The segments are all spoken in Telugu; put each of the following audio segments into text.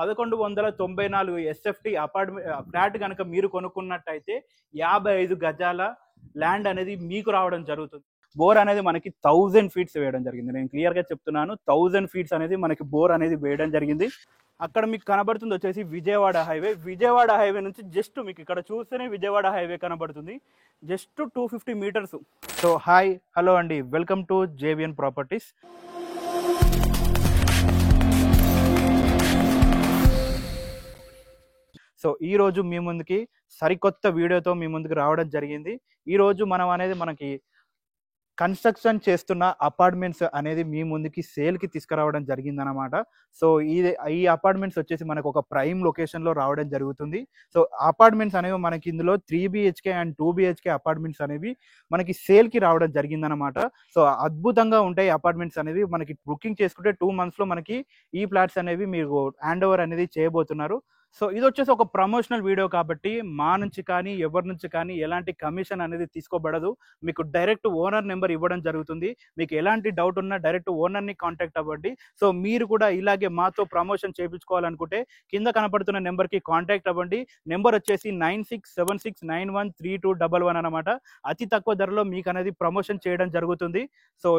1194 ఎస్ఎఫ్టీ ఫ్లాట్ కనుక మీరు కొనుక్కున్నట్టయితే 55 గజాల ల్యాండ్ అనేది మీకు రావడం జరుగుతుంది. బోర్ అనేది మనకి 1000 ఫీట్స్ వేయడం జరిగింది. నేను క్లియర్గా చెప్తున్నాను, 1000 ఫీట్స్ అనేది మనకి బోర్ అనేది వేయడం జరిగింది. అక్కడ మీకు కనబడుతుంది వచ్చేసి విజయవాడ హైవే. విజయవాడ హైవే నుంచి జస్ట్ మీకు ఇక్కడ చూస్తేనే విజయవాడ హైవే కనబడుతుంది, just 250 metres. So hi, hello అండి, welcome to JVN properties. So ఈరోజు మీ ముందుకి సరికొత్త వీడియోతో మీ ముందుకు రావడం జరిగింది. ఈరోజు మనకి కన్స్ట్రక్షన్ చేస్తున్న అపార్ట్మెంట్స్ అనేది మీ ముందుకి సేల్కి తీసుకురావడం జరిగిందనమాట. సో ఈ అపార్ట్మెంట్స్ వచ్చేసి మనకు ఒక ప్రైమ్ లొకేషన్లో రావడం జరుగుతుంది. సో అపార్ట్మెంట్స్ అనేవి మనకి ఇందులో 3 BHK అండ్ 2 BHK అపార్ట్మెంట్స్ అనేవి మనకి సేల్కి రావడం జరిగిందనమాట. సో అద్భుతంగా ఉంటాయి అపార్ట్మెంట్స్ అనేవి. మనకి బుకింగ్ చేసుకుంటే 2 monthsలో మనకి ఈ ఫ్లాట్స్ అనేవి మీరు హ్యాండ్ ఓవర్ అనేది చేయబోతున్నారు. సో ఇది వచ్చేసి ఒక ప్రమోషనల్ వీడియో కాబట్టి మా నుంచి కానీ ఎవరి నుంచి కానీ ఎలాంటి కమిషన్ అనేది తీసుకోబడదు. మీకు డైరెక్ట్ ఓనర్ నెంబర్ ఇవ్వడం జరుగుతుంది. మీకు ఎలాంటి డౌట్ ఉన్నా డైరెక్ట్ ఓనర్ని కాంటాక్ట్ అవ్వండి. సో మీరు కూడా ఇలాగే మాతో ప్రమోషన్ చేయించుకోవాలనుకుంటే కింద కనపడుతున్న నెంబర్కి కాంటాక్ట్ అవ్వండి. నెంబర్ వచ్చేసి 9676913211 అనమాట. అతి తక్కువ ధరలో మీకు అనేది ప్రమోషన్ చేయడం జరుగుతుంది. సో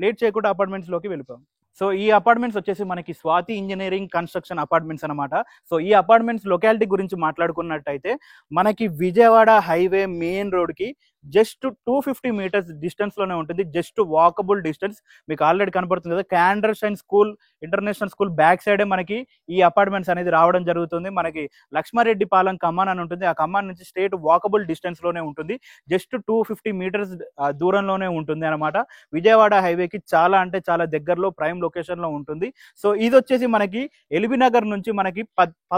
లేట్ చేయకుండా అపార్ట్మెంట్స్లోకి వెళ్ళిపోయాం. సో ఈ అపార్ట్మెంట్స్ వచ్చేసి మనకి స్వాతి ఇంజనీరింగ్ కన్స్ట్రక్షన్ అపార్ట్మెంట్స్ అనమాట. సో ఈ అపార్ట్మెంట్స్ లొకాలిటీ గురించి మాట్లాడుకున్నట్టయితే మనకి విజయవాడ హైవే మెయిన్ రోడ్కి జస్ట్ 250 మీటర్స్ డిస్టెన్స్లోనే ఉంటుంది. Just walkable distance. మీకు ఆల్రెడీ కనపడుతుంది కదా, క్యాండర్షైన్ స్కూల్ ఇంటర్నేషనల్ స్కూల్ బ్యాక్ సైడే మనకి ఈ అపార్ట్మెంట్స్ అనేది రావడం జరుగుతుంది. మనకి లక్ష్మారెడ్డి పాలెం కమాన్ అని ఉంటుంది. ఆ కమాన్ నుంచి స్ట్రేట్ వాకబుల్ డిస్టెన్స్లోనే ఉంటుంది. జస్ట్ 250 మీటర్స్ దూరంలోనే ఉంటుంది అనమాట. విజయవాడ హైవేకి చాలా అంటే చాలా దగ్గరలో ప్రైమ్ లొకేషన్లో ఉంటుంది. సో ఇది వచ్చేసి మనకి ఎల్బీ నగర్ నుంచి మనకి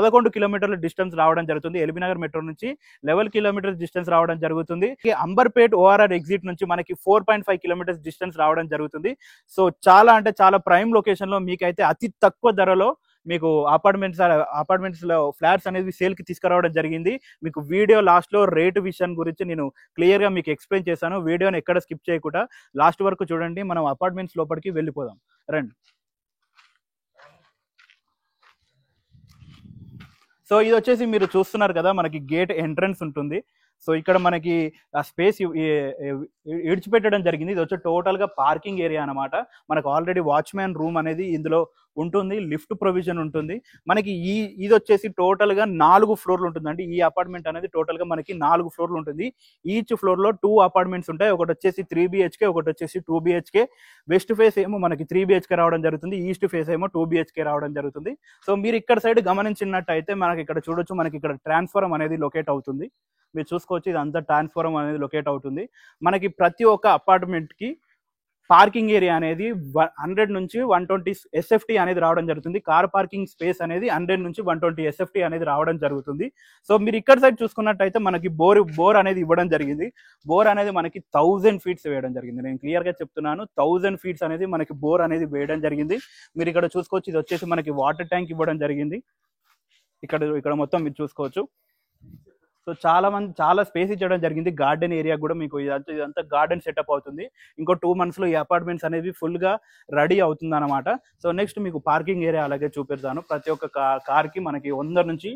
11 కిలోమీటర్ల డిస్టెన్స్ రావడం జరుగుతుంది. ఎల్బీ నగర్ మెట్రో నుంచి 11 కిలోమీటర్స్ డిస్టెన్స్ రావడం జరుగుతుంది. అంబర్పేట్ ORR ఎగ్జిట్ నుంచి మనకి 4.5 కిలోమీటర్స్ డిస్టెన్స్ రావడం జరుగుతుంది. సో చాలా అంటే చాలా ప్రైమ్ లొకేషన్లో మీకైతే అతి తక్కువ ధరలో మీకు అపార్ట్మెంట్స్ లో ఫ్లాట్స్ అనేది సేల్ కి తీసుకురావడం జరిగింది. మీకు వీడియో లాస్ట్ లో రేటు విషయం గురించి నేను క్లియర్ గా మీకు ఎక్స్ప్లెయిన్ చేశాను. వీడియోని ఎక్కడ స్కిప్ చేయకుండా లాస్ట్ వరకు చూడండి. మనం అపార్ట్మెంట్స్ లోపలికి వెళ్ళిపోదాం రండి. సో ఇది వచ్చేసి మీరు చూస్తున్నారు కదా, మనకి గేట్ ఎంట్రన్స్ ఉంటుంది. సో ఇక్కడ మనకి ఆ స్పేస్ ఇడిచిపెట్టడం జరిగింది. ఇది వచ్చి టోటల్గా పార్కింగ్ ఏరియా అనమాట. మనకు ఆల్రెడీ వాచ్మ్యాన్ రూమ్ అనేది ఇందులో ఉంటుంది, లిఫ్ట్ ప్రొవిజన్ ఉంటుంది. మనకి ఇది వచ్చేసి టోటల్గా 4 ఫ్లోర్లు ఉంటుందండి. ఈ అపార్ట్మెంట్ అనేది టోటల్గా మనకి 4 ఫ్లోర్లు ఉంటుంది. ఈచ్ ఫ్లోర్లో 2 అపార్ట్మెంట్స్ ఉంటాయి. ఒకటి వచ్చేసి 3 BHK, ఒకటి వచ్చేసి 2 BHK. వెస్ట్ ఫేస్ ఏమో మనకి 3 BHK రావడం జరుగుతుంది, ఈస్ట్ ఫేస్ ఏమో 2 BHK రావడం జరుగుతుంది. సో మీరు ఇక్కడ సైడ్ గమనించినట్టయితే మనకి ఇక్కడ చూడొచ్చు, మనకి ఇక్కడ ట్రాన్స్ఫార్మర్ అనేది లొకేట్ అవుతుంది. మీరు చూసుకోవచ్చు, ఇదంతా ట్రాన్స్ఫార్మర్ అనేది లొకేట్ అవుతుంది. మనకి ప్రతి ఒక్క అపార్ట్మెంట్కి పార్కింగ్ ఏరియా అనేది 100 నుంచి 120 SFT అనేది రావడం జరుగుతుంది. కార్ పార్కింగ్ స్పేస్ అనేది 100 నుంచి 120 SFT అనేది రావడం జరుగుతుంది. సో మీరు ఇక్కడ సైడ్ చూసుకున్నట్టయితే మనకి బోర్ అనేది ఇవ్వడం జరిగింది. బోర్ అనేది మనకి 1000 ఫీట్స్ వేయడం జరిగింది. నేను క్లియర్గా చెప్తున్నాను, 1000 ఫీట్స్ అనేది మనకి బోర్ అనేది వేయడం జరిగింది. మీరు ఇక్కడ చూసుకోవచ్చు, ఇది వచ్చేసి మనకి వాటర్ ట్యాంక్ ఇవ్వడం జరిగింది. ఇక్కడ మొత్తం మీరు చూసుకోవచ్చు. సో చాలా స్పేస్ ఇచ్చడం జరిగింది. గార్డెన్ ఏరియా కూడా మీకు ఇదంతా గార్డెన్ సెటప్ అవుతుంది. ఇంకో 2 monthsలో ఈ అపార్ట్మెంట్స్ అనేవి ఫుల్గా రెడీ అవుతుంది అనమాట. సో నెక్స్ట్ మీకు పార్కింగ్ ఏరియా అలాగే చూపిస్తాను. ప్రతి ఒక్క కార్కి మనకి 100 నుంచి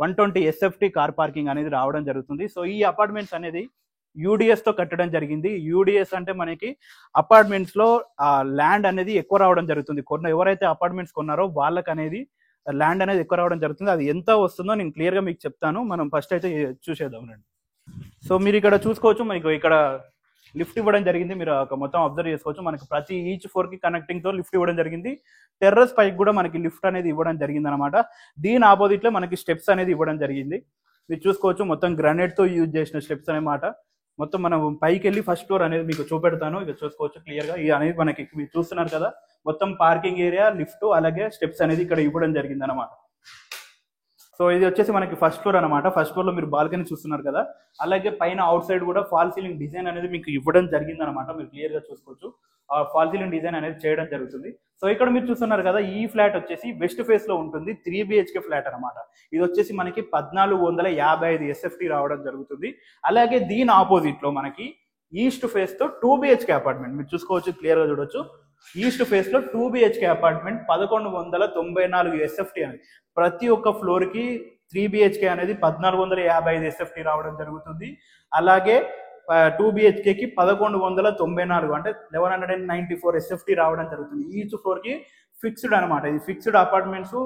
120 SFT కార్ పార్కింగ్ అనేది రావడం జరుగుతుంది. సో ఈ అపార్ట్మెంట్స్ అనేది UDS తో కట్టడం జరిగింది. UDS అంటే మనకి అపార్ట్మెంట్స్లో ల్యాండ్ అనేది ఎక్కువ రావడం జరుగుతుంది. ఎవరైతే అపార్ట్మెంట్స్ కొన్నారో వాళ్ళకి అనేది ల్యాండ్ అనేది ఎక్కువ రావడం జరుగుతుంది. అది ఎంత వస్తుందో నేను క్లియర్గా మీకు చెప్తాను. మనం ఫస్ట్ అయితే చూసేద్దాం రండి. సో మీరు ఇక్కడ చూసుకోవచ్చు, మీకు ఇక్కడ లిఫ్ట్ ఇవ్వడం జరిగింది. మీరు మొత్తం అబ్జర్వ్ చేసుకోవచ్చు. మనకి ప్రతి ఈచ్ ఫ్లోర్కి కనెక్టింగ్తో లిఫ్ట్ ఇవ్వడం జరిగింది. టెర్రస్ పైకి కూడా మనకి లిఫ్ట్ అనేది ఇవ్వడం జరిగింది అనమాట. దీని ఆపోజిట్లో మనకి స్టెప్స్ అనేది ఇవ్వడం జరిగింది. మీరు చూసుకోవచ్చు, మొత్తం గ్రానైట్తో యూజ్ చేసిన స్టెప్స్ అనమాట. మొత్తం మనం పైకి వెళ్ళి ఫస్ట్ ఫ్లోర్ అనేది మీకు చూపెడతాను. ఇక చూసుకోవచ్చు క్లియర్గా. ఇది అనేది మనకి మీరు చూస్తున్నారు కదా, మొత్తం పార్కింగ్ ఏరియా, లిఫ్ట్ అలాగే స్టెప్స్ అనేది ఇక్కడ ఇవ్వడం జరిగింది అనమాట. సో ఇది వచ్చేసి మనకి ఫస్ట్ ఫ్లోర్ అనమాట. ఫస్ట్ ఫ్లోర్ లో మీరు బాల్కనీ చూస్తున్నారు కదా, అలాగే పైన అవుట్ సైడ్ కూడా ఫాల్ సీలింగ్ డిజైన్ అనేది మీకు ఇవ్వడం జరిగింది అనమాట. మీరు క్లియర్ గా చూసుకోవచ్చు, ఆ ఫాల్ సీలింగ్ డిజైన్ అనేది చేయడం జరుగుతుంది. సో ఇక్కడ మీరు చూస్తున్నారు కదా, ఈ ఫ్లాట్ వచ్చేసి వెస్ట్ ఫేస్ లో ఉంటుంది. 3 BHK ఫ్లాట్ అనమాట. ఇది వచ్చేసి మనకి 1455 SFT రావడం జరుగుతుంది. అలాగే దీని ఆపోజిట్ లో మనకి ఈస్ట్ ఫేస్ తో 2 BHK అపార్ట్మెంట్ మీరు చూసుకోవచ్చు, క్లియర్ గా చూడొచ్చు. ఈస్ట్ ఫేస్ లో 2 BHK అపార్ట్మెంట్ 1194 SFT అనేది. ప్రతి ఒక్క ఫ్లోర్ కి 3 BHK అనేది 1455 SFT రావడం జరుగుతుంది. అలాగే 2 BHK కి 1194 అంటే 1194 SFT రావడం జరుగుతుంది. ఈచ్ ఫ్లోర్ కి ఫిక్స్డ్ అనమాట. ఇది fixed apartments,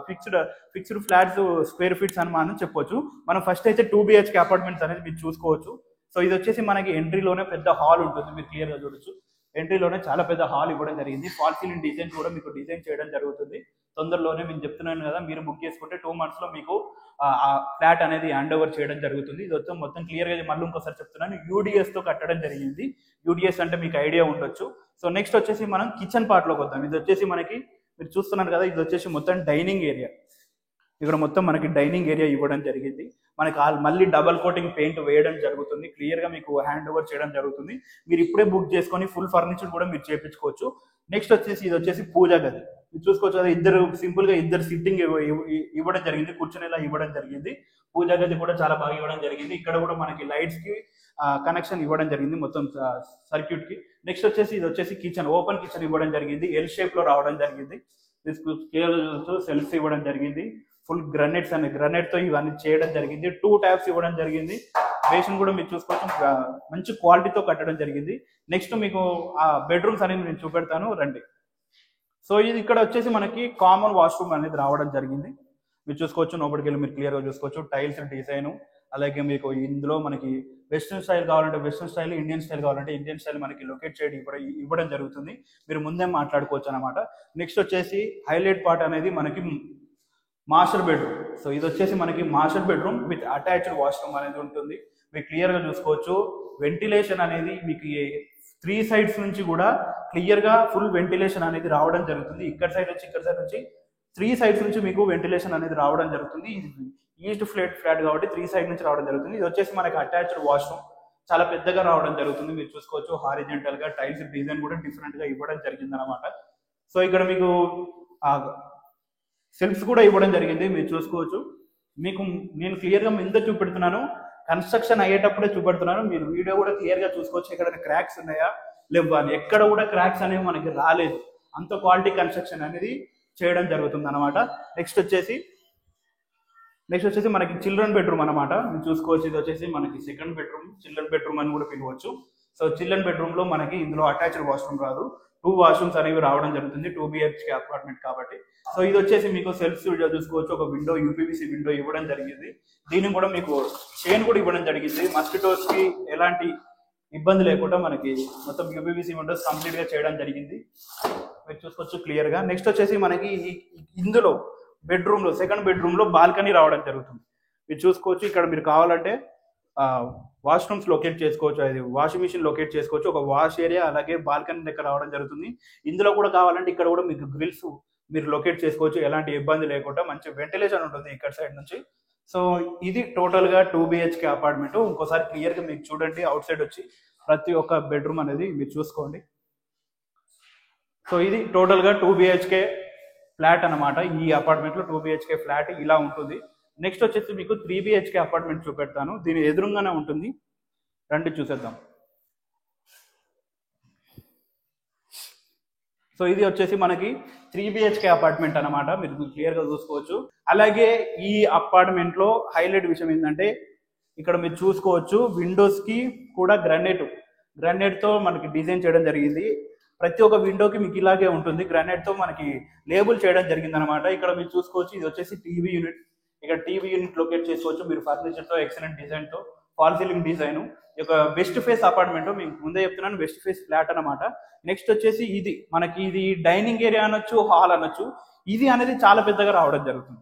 fixed flats square feets అని మనం చెప్పొచ్చు. మనం ఫస్ట్ అయితే 2 BHK అపార్ట్మెంట్స్ అనేది మీరు చూసుకోవచ్చు. సో ఇది వచ్చేసి మనకి ఎంట్రీలోనే పెద్ద హాల్ ఉంటుంది, మీరు క్లియర్ గా చూడొచ్చు. ఎంట్రీలోనే చాలా పెద్ద హాల్ ఇవ్వడం జరిగింది. ఫాల్ సీలింగ్ డిజైన్ కూడా మీకు డిజైన్ చేయడం జరుగుతుంది. తొందరలోనే నేను చెప్తున్నాను కదా, మీరు బుక్ చేసుకుంటే 2 months లో మీకు ఆ ఫ్లాట్ అనేది హ్యాండ్ ఓవర్ చేయడం జరుగుతుంది. ఇది వచ్చి మొత్తం క్లియర్ గా మళ్ళీ ఇంకోసారి చెప్తున్నాను, యూడిఎస్ తో కట్టడం జరిగింది. యూడిఎస్ అంటే మీకు ఐడియా ఉండొచ్చు. సో నెక్స్ట్ వచ్చేసి మనం కిచెన్ పార్ట్ లోకి వద్దాం. ఇది వచ్చేసి మనకి మీరు చూస్తున్నారు కదా, ఇది వచ్చేసి మొత్తం డైనింగ్ ఏరియా. ఇక్కడ మొత్తం మనకి డైనింగ్ ఏరియా ఇవ్వడం జరిగింది. మనకి మళ్ళీ డబల్ కోటింగ్ పెయింట్ వేయడం జరుగుతుంది. క్లియర్ గా మీకు హ్యాండ్ ఓవర్ చేయడం జరుగుతుంది. మీరు ఇప్పుడే బుక్ చేసుకొని ఫుల్ ఫర్నిచర్ కూడా మీరు చేయించుకోవచ్చు. నెక్స్ట్ వచ్చేసి ఇది వచ్చేసి పూజా గది. మీరు చూసుకోవచ్చు కదా, సింపుల్ గా ఇద్దరు సిట్టింగ్ ఇవ్వడం జరిగింది, కూర్చునేలా ఇవ్వడం జరిగింది. పూజా గది కూడా చాలా బాగా ఇవ్వడం జరిగింది. ఇక్కడ కూడా మనకి లైట్స్ కి కనెక్షన్ ఇవ్వడం జరిగింది మొత్తం సర్క్యూట్ కి. నెక్స్ట్ వచ్చేసి ఇది వచ్చేసి కిచెన్, ఓపెన్ కిచెన్ ఇవ్వడం జరిగింది. ఎల్ షేప్ లో రావడం జరిగింది. సెల్ఫ్స్ ఇవ్వడం జరిగింది. ఫుల్ గ్రనైట్స్ అనే గ్రనైట్ తో ఇవన్నీ చేయడం జరిగింది. 2 taps ఇవ్వడం జరిగింది. బేసిన్ కూడా మీరు చూసుకోవచ్చు, మంచి క్వాలిటీతో కట్టడం జరిగింది. నెక్స్ట్ మీకు ఆ బెడ్రూమ్స్ అనేది నేను చూపెడతాను, రండి. సో ఇది ఇక్కడ వచ్చేసి మనకి కామన్ వాష్రూమ్ అనేది రావడం జరిగింది. మీరు చూసుకోవచ్చు, లోపలికి వెళ్ళి మీరు క్లియర్ గా చూసుకోవచ్చు. టైల్స్ డిజైన్, అలాగే మీకు ఇందులో మనకి వెస్ట్రన్ స్టైల్ కావాలంటే వెస్ట్రన్ స్టైల్, ఇండియన్ స్టైల్ కావాలంటే ఇండియన్ స్టైల్ మనకి లొకేట్ చేయడం ఇవ్వడం జరుగుతుంది. మీరు ముందే మాట్లాడుకోవచ్చు అనమాట. నెక్స్ట్ వచ్చేసి హైలైట్ పార్ట్ అనేది మనకి మాస్టర్ బెడ్రూమ్. సో ఇది వచ్చేసి మనకి master bedroom with attached washroom అనేది ఉంటుంది. మీరు క్లియర్ గా చూసుకోవచ్చు. వెంటిలేషన్ అనేది మీకు 3 sides నుంచి కూడా క్లియర్ గా ఫుల్ వెంటిలేషన్ అనేది రావడం జరుగుతుంది. ఇక్కడ సైడ్ నుంచి 3 sides నుంచి మీకు వెంటిలేషన్ అనేది రావడం జరుగుతుంది. ఇది ఈస్ట్ ఫ్లాట్ కాబట్టి 3 sides నుంచి రావడం జరుగుతుంది. ఇది వచ్చేసి మనకి అటాచ్డ్ వాష్రూమ్ చాలా పెద్దగా రావడం జరుగుతుంది. మీరు చూసుకోవచ్చు, హారిజెంటల్ గా టైల్స్ డిజైన్ కూడా డిఫరెంట్ గా ఇవ్వడం జరిగింది అనమాట. సో ఇక్కడ మీకు సెల్ఫ్స్ కూడా ఇవ్వడం జరిగింది. మీరు చూసుకోవచ్చు. మీకు నేను క్లియర్ గా ముందే చూపెడుతున్నాను, కన్స్ట్రక్షన్ అయ్యేటప్పుడే చూపెడుతున్నాను. మీరు వీడియో కూడా క్లియర్ గా చూసుకోవచ్చు. ఎక్కడ క్రాక్స్ ఉన్నాయా లేవా అని. ఎక్కడ కూడా క్రాక్స్ అనేవి మనకి రాలేదు. అంత క్వాలిటీ కన్స్ట్రక్షన్ అనేది చేయడం జరుగుతుంది అనమాట. నెక్స్ట్ వచ్చేసి మనకి చిల్డ్రన్ బెడ్రూమ్ అనమాట. మీరు చూసుకోవచ్చు. ఇది వచ్చేసి మనకి సెకండ్ బెడ్రూమ్, చిల్డ్రన్ బెడ్రూమ్ అని కూడా పిలవచ్చు. సో చిల్డ్రన్ బెడ్రూమ్ లో మనకి ఇందులో అటాచ్డ్ వాష్రూమ్ రాదు, 2 washrooms అనేవి రావడం జరుగుతుంది. 2 BHK అపార్ట్మెంట్ కాబట్టి. సో ఇది వచ్చేసి మీకు సెల్ఫ్స్ చూసుకోవచ్చు. ఒక విండో, యూపీవీసీ విండో ఇవ్వడం జరిగింది. దీన్ని కూడా మీకు చైన్ కూడా ఇవ్వడం జరిగింది. మస్కిటోస్ కి ఎలాంటి ఇబ్బంది లేకుండా మనకి మొత్తం యూపీవీసీ విండోస్ కంప్లీట్ గా చేయడం జరిగింది. మీరు చూసుకోవచ్చు క్లియర్ గా. నెక్స్ట్ వచ్చేసి మనకి ఇందులో బెడ్రూమ్ లో, సెకండ్ బెడ్రూమ్ లో బాల్కనీ రావడం జరుగుతుంది. మీరు చూసుకోవచ్చు. ఇక్కడ మీరు కావాలంటే వాష్రూమ్స్ లొకేట్ చేసుకోవచ్చు, అది వాషింగ్ మిషన్ లొకేట్ చేసుకోవచ్చు. ఒక వాష్ ఏరియా అలాగే బాల్కనీ దగ్గర రావడం జరుగుతుంది. ఇందులో కూడా కావాలంటే ఇక్కడ కూడా మీకు గ్రిల్స్ మీరు లొకేట్ చేసుకోవచ్చు. ఎలాంటి ఇబ్బంది లేకుండా మంచి వెంటిలేషన్ ఉంటుంది ఇక్కడ సైడ్ నుంచి. సో ఇది టోటల్ గా 2 BHK అపార్ట్మెంట్. ఇంకోసారి క్లియర్ గా మీకు చూడండి, అవుట్ సైడ్ వచ్చి ప్రతి ఒక్క బెడ్రూమ్ అనేది మీరు చూసుకోండి. సో ఇది టోటల్ గా 2 BHK ఫ్లాట్ అనమాట. ఈ అపార్ట్మెంట్ లో 2 BHK ఫ్లాట్ ఇలా ఉంటుంది. నెక్స్ట్ వచ్చేసి మీకు 3 BHK అపార్ట్మెంట్ చూపెడతాను. దీని ఎదురుగానే ఉంటుంది, రండి చూసేద్దాం. సో ఇది వచ్చేసి మనకి 3 BHK అపార్ట్మెంట్ అనమాట. మీరు క్లియర్ గా చూసుకోవచ్చు. అలాగే ఈ అపార్ట్మెంట్ లో హైలైట్ విషయం ఏంటంటే, ఇక్కడ మీరు చూసుకోవచ్చు, విండోస్ కి కూడా గ్రానైట్ తో మనకి డిజైన్ చేయడం జరిగింది. ప్రతి ఒక్క విండోకి మీకు ఇలాగే ఉంటుంది. గ్రానైట్ తో మనకి లేబుల్ చేయడం జరిగింది అనమాట. ఇక్కడ మీరు చూసుకోవచ్చు. ఇది వచ్చేసి టీవీ యూనిట్. ఇక్కడ టీవీ యూనిట్ లొకేట్ చేసుకోవచ్చు మీరు ఫర్నిచర్ తో, ఎక్సలెంట్ డిజైన్ తో, ఫాల్ సీలింగ్ డిజైన్. ఈ యొక్క వెస్ట్ ఫేస్ అపార్ట్మెంట్ మీకు ముందే చెప్తున్నాను, వెస్ట్ ఫేస్ ఫ్లాట్ అనమాట. నెక్స్ట్ వచ్చేసి ఇది డైనింగ్ ఏరియా అనొచ్చు, హాల్ అనొచ్చు. ఇది అనేది చాలా పెద్దగా రావడం జరుగుతుంది.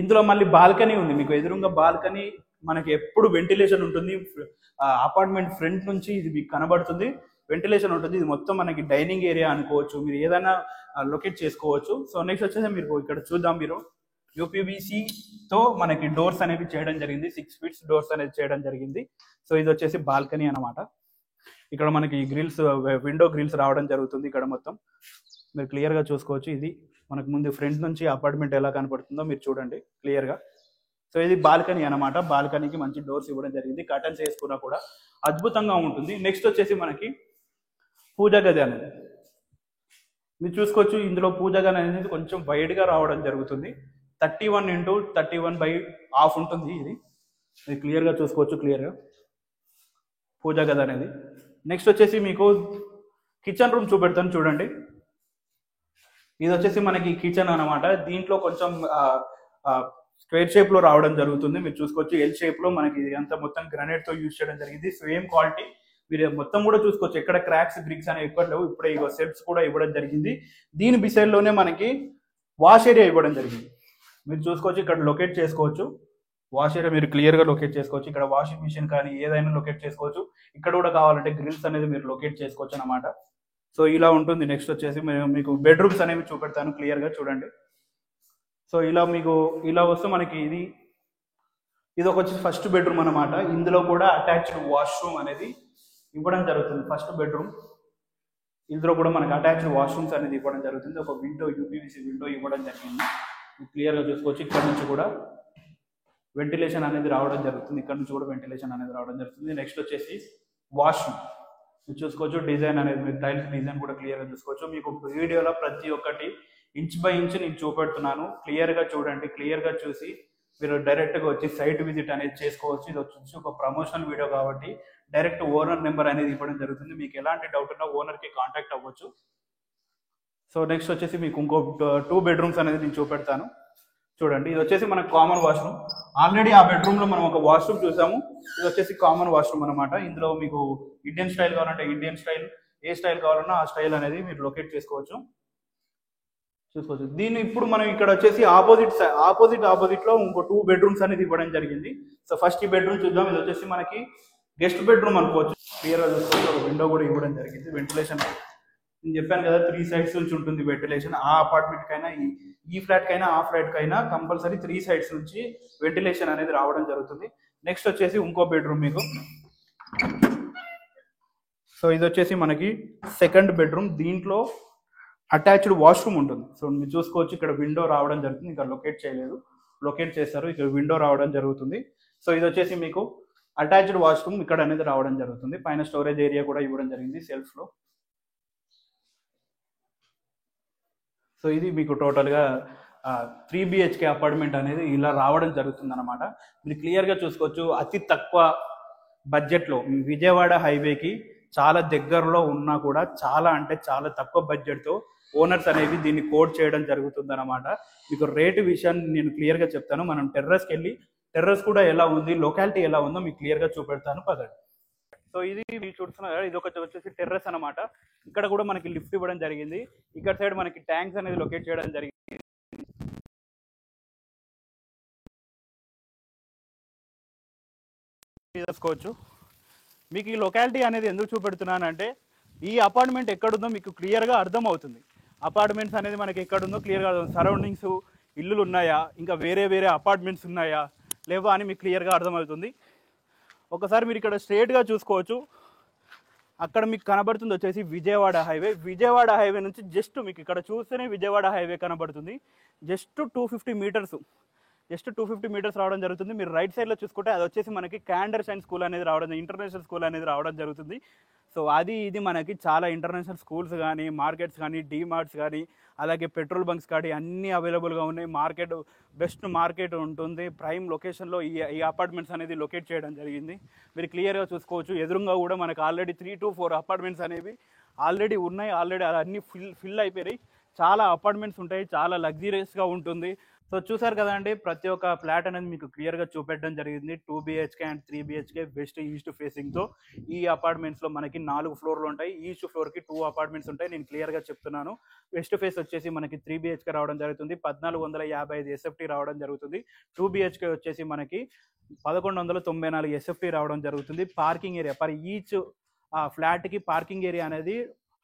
ఇందులో మళ్ళీ బాల్కనీ ఉంది. మీకు ఎదురుగా బాల్కనీ మనకి ఎప్పుడు వెంటిలేషన్ ఉంటుంది. అపార్ట్మెంట్ ఫ్రంట్ నుంచి ఇది మీకు కనబడుతుంది, వెంటిలేషన్ ఉంటుంది. ఇది మొత్తం మనకి డైనింగ్ ఏరియా అనుకోవచ్చు, మీరు ఏదైనా లొకేట్ చేసుకోవచ్చు. సో నెక్స్ట్ వచ్చేసి మీరు ఇక్కడ చూద్దాం. మీరు యూపీవీసీతో మనకి డోర్స్ అనేవి చేయడం జరిగింది. 6 feet డోర్స్ అనేది చేయడం జరిగింది. సో ఇది వచ్చేసి బాల్కనీ అనమాట. ఇక్కడ మనకి గ్రిల్స్, విండో గ్రిల్స్ రావడం జరుగుతుంది. ఇక్కడ మొత్తం మీరు క్లియర్ గా చూసుకోవచ్చు. ఇది మనకు ముందు ఫ్రంట్ నుంచి అపార్ట్మెంట్ ఎలా కనపడుతుందో మీరు చూడండి క్లియర్ గా. సో ఇది బాల్కనీ అనమాట. బాల్కనీకి మంచి డోర్స్ ఇవ్వడం జరిగింది. కర్టన్స్ వేసుకున్నా కూడా అద్భుతంగా ఉంటుంది. నెక్స్ట్ వచ్చేసి మనకి పూజా గది అనేది. మీరు చూసుకోవచ్చు ఇందులో పూజ గది అనేది కొంచెం వైడ్గా రావడం జరుగుతుంది. 31x31/2 ఉంటుంది ఇది. ఇది క్లియర్గా చూసుకోవచ్చు క్లియర్గా పూజ గది అనేది. నెక్స్ట్ వచ్చేసి మీకు కిచెన్ రూమ్ చూపెడతాను చూడండి. ఇది వచ్చేసి మనకి కిచెన్ అనమాట. దీంట్లో కొంచెం స్క్వేర్ షేప్ లో రావడం జరుగుతుంది. మీరు చూసుకోవచ్చు ఎల్ షేప్ లో మనకి ఇది అంతా మొత్తం గ్రానైట్ తో యూజ్ చేయడం జరిగింది. సేమ్ క్వాలిటీ మీరు మొత్తం కూడా చూసుకోవచ్చు. ఎక్కడ క్రాక్స్ బ్రిక్స్ అనేవి ఎక్కడ లేవు. ఇప్పుడే ఇగో సెల్ఫ్స్ కూడా ఇవ్వడం జరిగింది. దీని బిసైడ్ లోనే మనకి వాష్ ఏరియా ఇవ్వడం జరిగింది. మీరు చూసుకోవచ్చు ఇక్కడ లొకేట్ చేసుకోవచ్చు. వాష్ ఏరియా మీరు క్లియర్ గా లొకేట్ చేసుకోవచ్చు. ఇక్కడ వాషింగ్ మిషన్ కానీ ఏదైనా లొకేట్ చేసుకోవచ్చు. ఇక్కడ కూడా కావాలంటే గ్రిల్స్ అనేది మీరు లొకేట్ చేసుకోవచ్చు అనమాట. సో ఇలా ఉంటుంది. నెక్స్ట్ వచ్చేసి మీకు బెడ్రూమ్స్ అనేవి చూపెడతాను క్లియర్ గా చూడండి. సో ఇలా వస్తే మనకి ఇది ఒక ఫస్ట్ బెడ్రూమ్ అనమాట. ఇందులో కూడా అటాచ్డ్ వాష్రూమ్ అనేది ఇవ్వడం జరుగుతుంది. ఫస్ట్ బెడ్రూమ్ ఇందులో కూడా మనకి అటాచ్డ్ వాష్రూమ్స్ అనేది ఇవ్వడం జరుగుతుంది. ఒక విండో యూపీవీసీ విండో ఇవ్వడం జరిగింది. క్లియర్ గా చూసుకోవచ్చు. ఇక్కడ నుంచి కూడా వెంటిలేషన్ అనేది రావడం జరుగుతుంది. ఇక్కడ నుంచి కూడా వెంటిలేషన్ అనేది రావడం జరుగుతుంది. నెక్స్ట్ వచ్చేసి వాష్రూమ్ మీరు చూసుకోవచ్చు. డిజైన్ అనేది మీరు టైల్స్ డిజైన్ కూడా క్లియర్ గా చూసుకోవచ్చు. మీకు వీడియోలో ప్రతి ఒక్కటి ఇంచ్ బై ఇంచ్ నేను చూపెడుతున్నాను. క్లియర్ గా చూడండి. క్లియర్ గా చూసి మీరు డైరెక్ట్ గా వచ్చి సైట్ విజిట్ అనేది చేసుకోవచ్చు. ఇది వచ్చి ఒక ప్రమోషనల్ వీడియో కాబట్టి డైరెక్ట్ ఓనర్ నెంబర్ అనేది ఇవ్వడం జరుగుతుంది. మీకు ఎలాంటి డౌట్ ఉన్నా ఓనర్ కి కాంటాక్ట్ అవ్వచ్చు. సో నెక్స్ట్ వచ్చేసి మీకు ఇంకో 2 బెడ్రూమ్స్ అనేది నేను చూపెడతాను చూడండి. ఇది వచ్చేసి మనకు కామన్ వాష్రూమ్. ఆల్రెడీ ఆ బెడ్రూమ్ లో మనం ఒక వాష్రూమ్ చూసాము. ఇది వచ్చేసి కామన్ వాష్రూమ్ అనమాట. ఇందులో మీకు ఇండియన్ స్టైల్ కావాలంటే ఇండియన్ స్టైల్, ఏ స్టైల్ కావాలన్నా ఆ స్టైల్ అనేది మీరు లొకేట్ చేసుకోవచ్చు. చూసుకోవచ్చు. దీన్ని ఇప్పుడు మనం ఇక్కడ వచ్చేసి ఆపోజిట్ లో ఇంకో 2 బెడ్రూమ్స్ అనేది ఇవ్వడం జరిగింది. సో ఫస్ట్ ఈ బెడ్రూమ్ చూద్దాం. ఇది వచ్చేసి మనకి గెస్ట్ బెడ్రూమ్ అనుకోవచ్చు. క్లియర్ గా చూసుకోవచ్చు. ఒక విండో కూడా ఇవ్వడం జరిగింది. వెంటిలేషన్ నేను చెప్పాను కదా 3 సైడ్స్ నుంచి ఉంటుంది వెంటిలేషన్. ఆ అపార్ట్మెంట్ కైనా ఈ ఫ్లాట్ కైనా ఆ ఫ్లాట్ కైనా కంపల్సరీ 3 సైడ్స్ నుంచి వెంటిలేషన్ అనేది రావడం జరుగుతుంది. నెక్స్ట్ వచ్చేసి ఇంకో బెడ్రూమ్ మీకు. సో ఇది వచ్చేసి మనకి సెకండ్ బెడ్రూమ్. దీంట్లో అటాచ్డ్ వాష్రూమ్ ఉంటుంది. సో మీరు చూసుకోవచ్చు. ఇక్కడ విండో రావడం జరుగుతుంది. ఇంకా లొకేట్ చేయలేదు, లొకేట్ చేస్తారు. ఇక్కడ విండో రావడం జరుగుతుంది. సో ఇది వచ్చేసి మీకు అటాచ్డ్ వాష్రూమ్ ఇక్కడ అనేది రావడం జరుగుతుంది. పైన స్టోరేజ్ ఏరియా కూడా ఇవ్వడం జరిగింది సెల్ఫ్ లో. సో ఇది మీకు టోటల్గా 3 BHK అపార్ట్మెంట్ అనేది ఇలా రావడం జరుగుతుంది అనమాట. మీరు క్లియర్గా చూసుకోవచ్చు. అతి తక్కువ బడ్జెట్లో విజయవాడ హైవేకి చాలా దగ్గరలో ఉన్నా కూడా చాలా అంటే చాలా తక్కువ బడ్జెట్తో ఓనర్స్ అనేవి దీన్ని కోడ్ చేయడం జరుగుతుంది అనమాట. మీకు రేటు విషయాన్ని నేను క్లియర్గా చెప్తాను. మనం టెర్రస్కి వెళ్ళి టెర్రస్ కూడా ఎలా ఉంది, లొకాలిటీ ఎలా ఉందో మీకు క్లియర్గా చూపెడతాను పదండి. సో ఇది మీరు చూస్తున్నారు కదా, ఇది వచ్చేసి టెర్రస్ అనమాట. ఇక్కడ కూడా మనకి లిఫ్ట్ ఇవ్వడం జరిగింది. ఇక్కడ సైడ్ మనకి ట్యాంక్స్ అనేది లొకేట్ చేయడం జరిగింది. చేసుకోవచ్చు. మీకు ఈ లొకాలిటీ అనేది ఎందుకు చూపెడుతున్నానంటే ఈ అపార్ట్మెంట్ ఎక్కడుందో మీకు క్లియర్గా అర్థం అవుతుంది. అపార్ట్మెంట్స్ అనేది మనకి ఎక్కడుందో క్లియర్గా సరౌండింగ్స్ ఇల్లులు ఉన్నాయా, ఇంకా వేరే అపార్ట్మెంట్స్ ఉన్నాయా లేవా అని మీకు క్లియర్గా అర్థమవుతుంది. ఒకసారి మీరు ఇక్కడ స్ట్రేట్గా చూసుకోవచ్చు. అక్కడ మీకు కనబడుతుంది వచ్చేసి విజయవాడ హైవే. విజయవాడ హైవే నుంచి జస్ట్ మీకు ఇక్కడ చూస్తేనే విజయవాడ హైవే కనబడుతుంది. జస్ట్ 250 మీటర్స్ రావడం జరుగుతుంది. మీరు రైట్ సైడ్లో చూసుకుంటే అది వచ్చేసి మనకి క్యాండర్సైన్ స్కూల్ అనేది రావడం, ఇంటర్నేషనల్ స్కూల్ అనేది రావడం జరుగుతుంది. సో ఇది మనకి చాలా ఇంటర్నేషనల్ స్కూల్స్ కానీ, మార్కెట్స్ కానీ, డీమార్ట్స్ కానీ, అలాగే పెట్రోల్ బంక్స్ కానీ అన్నీ అవైలబుల్గా ఉన్నాయి. బెస్ట్ మార్కెట్ ఉంటుంది. ప్రైమ్ లొకేషన్లో ఈ అపార్ట్మెంట్స్ అనేది లొకేట్ చేయడం జరిగింది. మీరు క్లియర్గా చూసుకోవచ్చు. ఎదురుగా కూడా మనకు ఆల్రెడీ 3 to 4 అపార్ట్మెంట్స్ అనేవి ఆల్రెడీ ఉన్నాయి. ఆల్రెడీ అన్నీ ఫిల్ అయిపోయాయి. చాలా అపార్ట్మెంట్స్ ఉంటాయి. చాలా లగ్జరియస్గా ఉంటుంది. సో చూసారు కదండి, ప్రతి ఒక్క ఫ్లాట్ అనేది మీకు క్లియర్గా చూపెట్టడం జరిగింది. 2 BHK and 3 BHK west east ఫేసింగ్తో ఈ అపార్ట్మెంట్స్లో మనకి 4 ఫ్లోర్లు ఉంటాయి. ఈస్ట్ ఫ్లోర్కి 2 అపార్ట్మెంట్స్ ఉంటాయి. నేను క్లియర్గా చెప్తున్నాను. వెస్ట్ ఫేస్ వచ్చేసి మనకి 3 BHK రావడం జరుగుతుంది. 1455 SFT రావడం జరుగుతుంది. 2 BHK వచ్చేసి మనకి 1194 SFT రావడం జరుగుతుంది. పార్కింగ్ ఏరియా పర్ ఈచ్ ఫ్లాట్కి పార్కింగ్ ఏరియా అనేది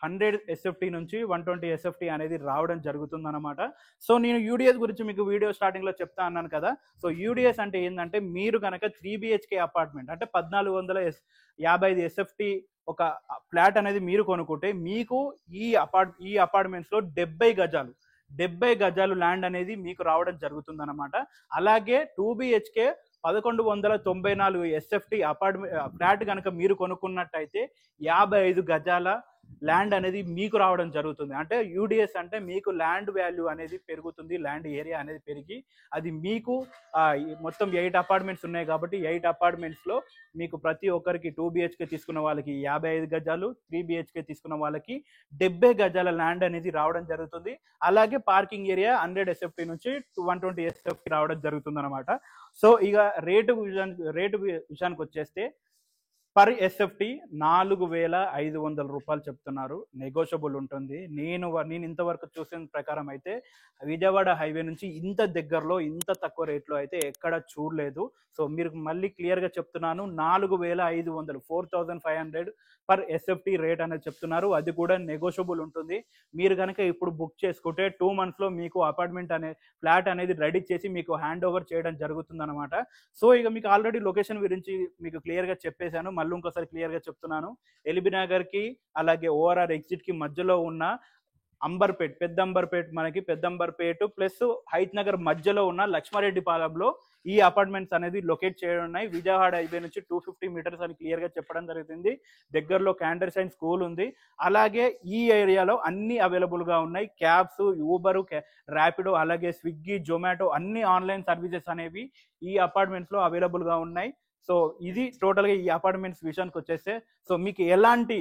100 SFT నుంచి 120 SFT అనేది రావడం జరుగుతుంది అనమాట. సో నేను యూడిఎస్ గురించి మీకు వీడియో స్టార్టింగ్లో చెప్తా అన్నాను కదా. సో యూడిఎస్ అంటే ఏంటంటే మీరు కనుక 3 BHK అపార్ట్మెంట్ అంటే 1455 SFT ఒక ఫ్లాట్ అనేది మీరు కొనుక్కుంటే మీకు ఈ అపార్ట్మెంట్స్లో 70 గజాలు ల్యాండ్ అనేది మీకు రావడం జరుగుతుంది అనమాట. అలాగే 2 BHK 1194 SFT ఫ్లాట్ కనుక మీరు కొనుక్కున్నట్టయితే 55 గజాల ల్యాండ్ అనేది మీకు రావడం జరుగుతుంది. అంటే యూడిఎస్ అంటే మీకు ల్యాండ్ వాల్యూ అనేది పెరుగుతుంది, ల్యాండ్ ఏరియా అనేది పెరిగి అది మీకు మొత్తం 8 అపార్ట్మెంట్స్ ఉన్నాయి కాబట్టి 8 అపార్ట్మెంట్స్లో మీకు ప్రతి ఒక్కరికి 2 బిహెచ్కే తీసుకున్న వాళ్ళకి 55 గజాలు, 3 బిహెచ్కే తీసుకున్న వాళ్ళకి 70 గజాల ల్యాండ్ అనేది రావడం జరుగుతుంది. అలాగే పార్కింగ్ ఏరియా 100 SFT నుంచి 120 SFT రావడం జరుగుతుంది అనమాట. సో ఇక రేటు విషయానికి వచ్చేస్తే పర్ ఎస్ఎఫ్టీ 4,500 రూపాయలు చెప్తున్నారు. నెగోషియబుల్ ఉంటుంది. నేను ఇంతవరకు చూసిన ప్రకారం అయితే విజయవాడ హైవే నుంచి ఇంత దగ్గరలో ఇంత తక్కువ రేట్లో అయితే ఎక్కడ చూడలేదు. సో మీరు మళ్ళీ క్లియర్గా చెప్తున్నాను, 4,500 4,500 పర్ ఎస్ఎఫ్టీ రేట్ అనేది చెప్తున్నారు. అది కూడా నెగోషియబుల్ ఉంటుంది. మీరు కనుక ఇప్పుడు బుక్ చేసుకుంటే 2 monthsలో మీకు అపార్ట్మెంట్ ఫ్లాట్ అనేది రెడీ చేసి మీకు హ్యాండ్ ఓవర్ చేయడం జరుగుతుంది అనమాట. సో ఇక మీకు ఆల్రెడీ లొకేషన్ గురించి మీకు క్లియర్గా చెప్పేశాను. మళ్ళీ ఇంకోసారి క్లియర్గా చెప్తున్నాను. ఎల్బీ నగర్కి అలాగే ఓఆర్ఆర్ ఎగ్జిట్కి మధ్యలో ఉన్న అంబర్పేట్, పెద్దంబర్పేట్ ప్లస్ హైత్ నగర్ మధ్యలో ఉన్న లక్ష్మారెడ్డి పాలెంలో ఈ అపార్ట్మెంట్స్ అనేది లొకేట్ చేయడం ఉన్నాయి. విజయవాడ హైవే నుంచి 250 మీటర్స్ అని క్లియర్గా చెప్పడం జరుగుతుంది. దగ్గరలో క్యాండర్సైన్ స్కూల్ ఉంది. అలాగే ఈ ఏరియాలో అన్ని అవైలబుల్గా ఉన్నాయి. క్యాబ్స్, ఊబరు, ర్యాపిడో, అలాగే స్విగ్గీ, జొమాటో అన్ని ఆన్లైన్ సర్వీసెస్ అనేవి ఈ అపార్ట్మెంట్స్లో అవైలబుల్గా ఉన్నాయి. సో ఇది టోటల్గా ఈ అపార్ట్మెంట్స్ విషయానికి వచ్చేస్తే, సో మీకు ఎలాంటి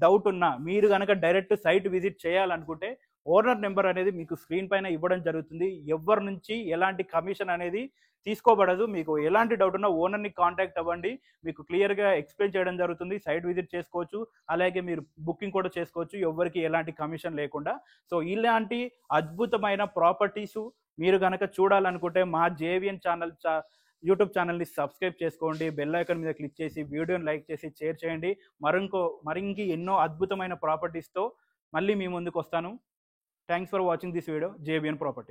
డౌట్ ఉన్నా మీరు కనుక డైరెక్ట్ సైట్ విజిట్ చేయాలనుకుంటే ఓనర్ నెంబర్ అనేది మీకు స్క్రీన్ పైన ఇవ్వడం జరుగుతుంది. ఎవరి నుంచి ఎలాంటి కమిషన్ అనేది తీసుకోబడదు. మీకు ఎలాంటి డౌట్ ఉన్నా ఓనర్ని కాంటాక్ట్ అవ్వండి. మీకు క్లియర్గా ఎక్స్ప్లెయిన్ చేయడం జరుగుతుంది. సైట్ విజిట్ చేసుకోవచ్చు, అలాగే మీరు బుకింగ్ కూడా చేసుకోవచ్చు, ఎవరికి ఎలాంటి కమిషన్ లేకుండా. సో ఇలాంటి అద్భుతమైన ప్రాపర్టీస్ మీరు కనుక చూడాలనుకుంటే మా జేవిఎన్ ఛానల్ యూట్యూబ్ ఛానల్ని సబ్స్క్రైబ్ చేసుకోండి. బెల్ ఐకాన్ మీద క్లిక్ చేసి వీడియోని లైక్ చేసి షేర్ చేయండి. మరింకి ఎన్నో అద్భుతమైన ప్రాపర్టీస్తో మళ్ళీ మీ ముందుకు వస్తాను. Thanks for watching this video. JVN property.